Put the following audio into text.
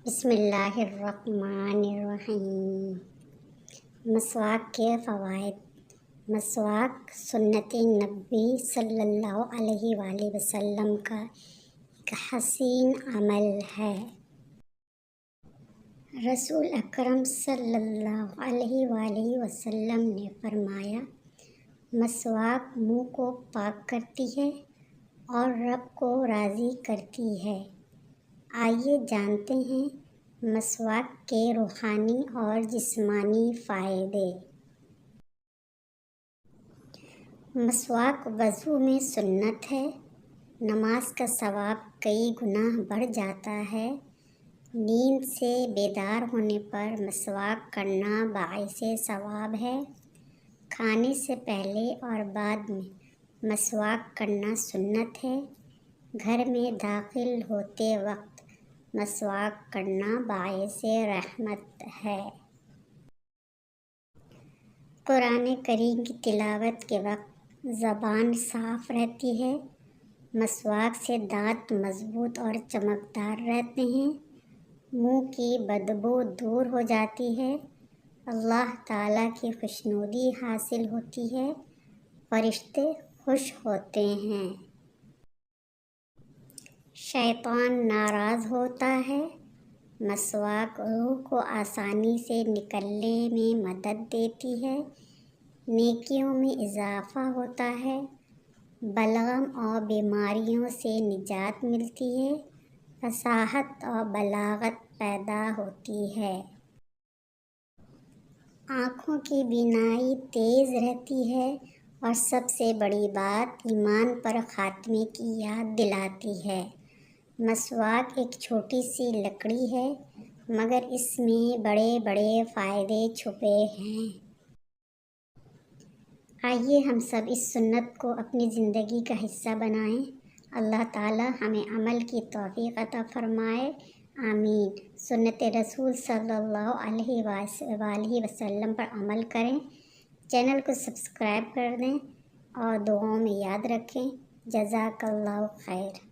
بسم اللہ الرحمن الرحیم۔ مسواک کے فوائد۔ مسواک سنت نبی صلی اللہ علیہ وآلہ وسلم کا ایک حسین عمل ہے۔ رسول اکرم صلی اللہ علیہ وآلہ وسلم نے فرمایا، مسواک منہ کو پاک کرتی ہے اور رب کو راضی کرتی ہے۔ آئیے جانتے ہیں مسواک کے روحانی اور جسمانی فائدے۔ مسواک وضو میں سنت ہے۔ نماز کا ثواب کئی گنا بڑھ جاتا ہے۔ نیند سے بیدار ہونے پر مسواک کرنا باعث ثواب ہے۔ کھانے سے پہلے اور بعد میں مسواک کرنا سنت ہے۔ گھر میں داخل ہوتے وقت مسواک کرنا باعث رحمت ہے۔ قرآن کریم کی تلاوت کے وقت زبان صاف رہتی ہے۔ مسواک سے دانت مضبوط اور چمکدار رہتے ہیں۔ منہ کی بدبو دور ہو جاتی ہے۔ اللہ تعالیٰ کی خوشنودی حاصل ہوتی ہے۔ فرشتے خوش ہوتے ہیں۔ شیطان ناراض ہوتا ہے۔ مسواک روح کو آسانی سے نکلنے میں مدد دیتی ہے۔ نیکیوں میں اضافہ ہوتا ہے۔ بلغم اور بیماریوں سے نجات ملتی ہے۔ فصاحت اور بلاغت پیدا ہوتی ہے۔ آنکھوں کی بینائی تیز رہتی ہے اور سب سے بڑی بات ایمان پر خاتمے کی یاد دلاتی ہے۔ مسواک ایک چھوٹی سی لکڑی ہے مگر اس میں بڑے بڑے فائدے چھپے ہیں۔ آئیے ہم سب اس سنت کو اپنی زندگی کا حصہ بنائیں۔ اللہ تعالی ہمیں عمل کی توفیق عطا فرمائے، آمین۔ سنت رسول صلی اللہ علیہ وآلہ وسلم پر عمل کریں۔ چینل کو سبسکرائب کر دیں اور دعاؤں میں یاد رکھیں۔ جزاک اللہ خیر۔